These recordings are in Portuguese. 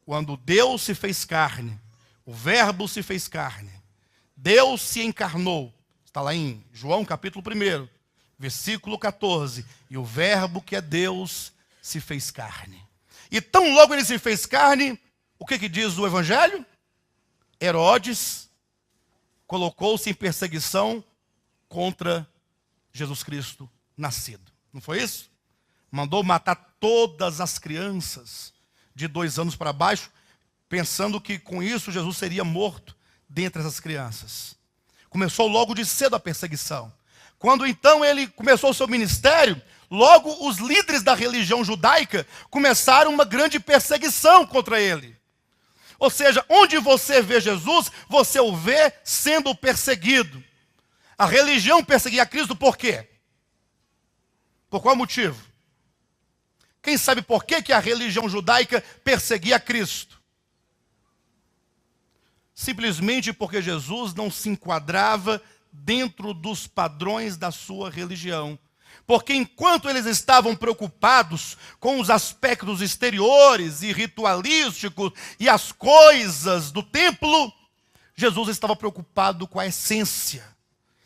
quando Deus se fez carne, o Verbo se fez carne, Deus se encarnou, está lá em João capítulo 1, versículo 14, e o Verbo que é Deus se fez carne. E tão logo ele se fez carne, o que diz o Evangelho? Herodes colocou-se em perseguição contra Jesus Cristo nascido. Não foi isso? Mandou matar todas as crianças de 2 anos para baixo, pensando que com isso Jesus seria morto dentre essas crianças. Começou logo de cedo a perseguição. Quando então ele começou o seu ministério, logo os líderes da religião judaica começaram uma grande perseguição contra ele. Ou seja, onde você vê Jesus, você o vê sendo perseguido. A religião perseguia Cristo por quê? Por qual motivo? Quem sabe por que a religião judaica perseguia Cristo? Simplesmente porque Jesus não se enquadrava dentro dos padrões da sua religião. Porque enquanto eles estavam preocupados com os aspectos exteriores e ritualísticos e as coisas do templo, Jesus estava preocupado com a essência.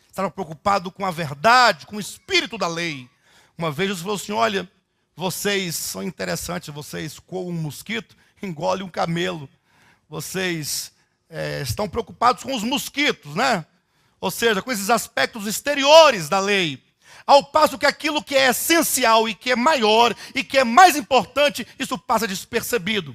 Estava preocupado com a verdade, com o espírito da lei. Uma vez Jesus falou assim, olha, vocês são interessantes, vocês coam um mosquito, engolem um camelo. Vocês estão preocupados com os mosquitos, né? Ou seja, com esses aspectos exteriores da lei. Ao passo que aquilo que é essencial e que é maior e que é mais importante, isso passa despercebido.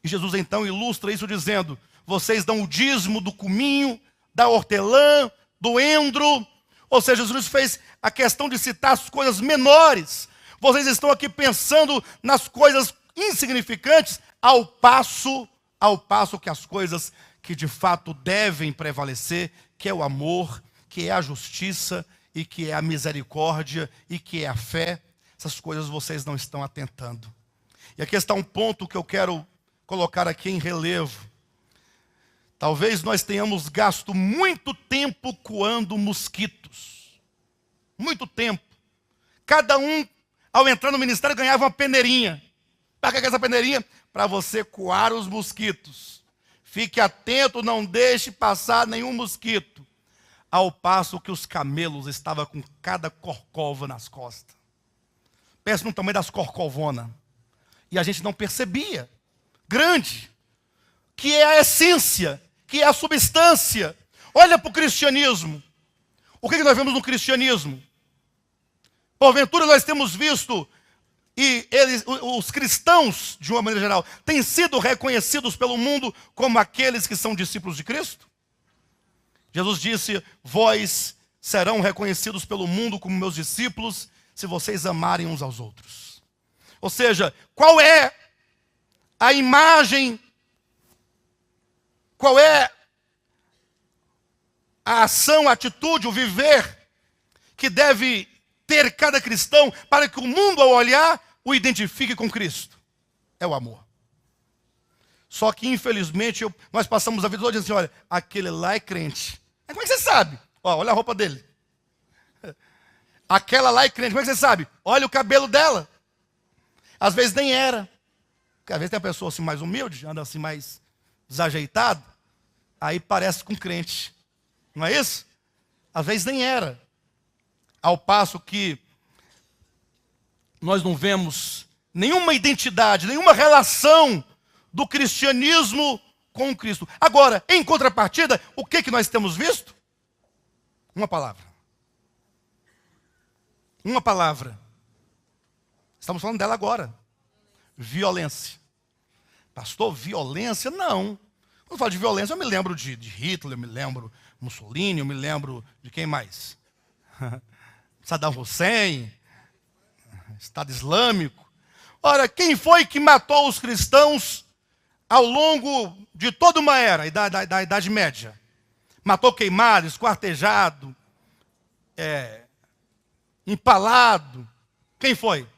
E Jesus então ilustra isso dizendo, vocês dão o dízimo do cominho, da hortelã, do endro. Ou seja, Jesus fez a questão de citar as coisas menores. Vocês estão aqui pensando nas coisas insignificantes, ao passo que as coisas que de fato devem prevalecer, que é o amor, que é a justiça, e que é a misericórdia, e que é a fé, essas coisas vocês não estão atentando. E aqui está um ponto que eu quero colocar aqui em relevo. Talvez nós tenhamos gasto muito tempo coando mosquitos. Muito tempo. Cada um, ao entrar no ministério, ganhava uma peneirinha. Para que é essa peneirinha? Para você coar os mosquitos. Fique atento, não deixe passar nenhum mosquito. Ao passo que os camelos estavam com cada corcova nas costas. Pensa no tamanho das corcovonas. E a gente não percebia. Grande. Que é a essência, que é a substância. Olha para o cristianismo. O que nós vemos no cristianismo? Porventura nós temos visto, e os cristãos, de uma maneira geral, têm sido reconhecidos pelo mundo como aqueles que são discípulos de Cristo? Jesus disse, vós serão reconhecidos pelo mundo como meus discípulos, se vocês amarem uns aos outros. Ou seja, qual é a imagem, qual é a ação, a atitude, o viver que deve ter cada cristão para que o mundo, ao olhar, o identifique com Cristo? É o amor. Só que, infelizmente, nós passamos a vida toda dizendo assim, olha, aquele lá é crente. Mas como é que você sabe? Olha a roupa dele. Aquela lá é crente. Como é que você sabe? Olha o cabelo dela. Às vezes nem era. Porque às vezes tem uma pessoa assim mais humilde, anda assim mais desajeitado, aí parece com crente. Não é isso? Às vezes nem era. Ao passo que nós não vemos nenhuma identidade, nenhuma relação do cristianismo com Cristo. Agora, em contrapartida, o que nós temos visto? Uma palavra. Uma palavra. Estamos falando dela agora. Violência. Pastor, violência? Não. Quando eu falo de violência, eu me lembro de Hitler, eu me lembro de Mussolini, eu me lembro de quem mais? Saddam Hussein, Estado Islâmico. Ora, quem foi que matou os cristãos ao longo de toda uma era, da Idade Média? Matou queimado, esquartejado, empalado. Quem foi?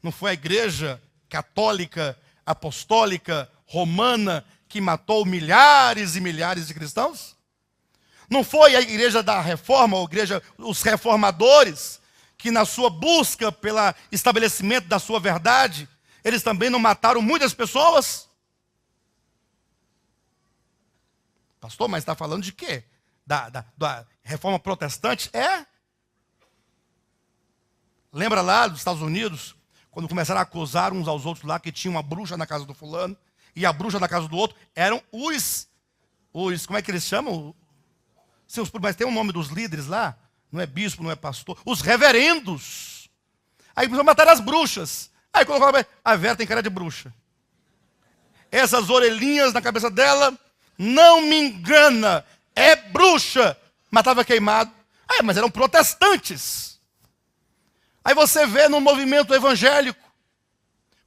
Não foi a igreja católica, apostólica, romana, que matou milhares e milhares de cristãos? Não foi a igreja da reforma, os reformadores, que na sua busca pelo estabelecimento da sua verdade, eles também não mataram muitas pessoas? Pastor, mas está falando de quê? Da reforma protestante? Lembra lá dos Estados Unidos, quando começaram a acusar uns aos outros lá que tinha uma bruxa na casa do fulano, e a bruxa na casa do outro eram os como é que eles chamam? Sim, mas tem o nome dos líderes lá, não é bispo, não é pastor, os reverendos. Aí começaram a matar as bruxas. Aí quando eu falo, a Vera tem cara de bruxa. Essas orelhinhas na cabeça dela, não me engana, é bruxa. Matava queimado. Mas eram protestantes. Aí você vê no movimento evangélico,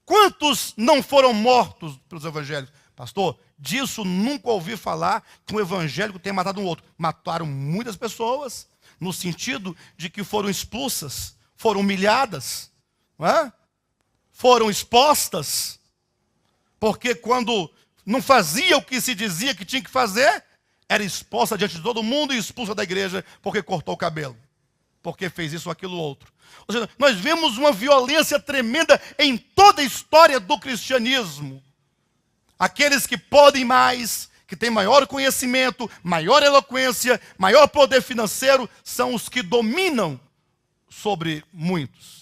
quantos não foram mortos pelos evangélicos? Pastor, disso nunca ouvi falar que um evangélico tenha matado um outro. Mataram muitas pessoas, no sentido de que foram expulsas, foram humilhadas, não é? Foram expostas, porque quando não fazia o que se dizia que tinha que fazer, era exposta diante de todo mundo e expulsa da igreja porque cortou o cabelo, porque fez isso ou aquilo outro. Ou seja, nós vemos uma violência tremenda em toda a história do cristianismo. Aqueles que podem mais, que têm maior conhecimento, maior eloquência, maior poder financeiro, são os que dominam sobre muitos.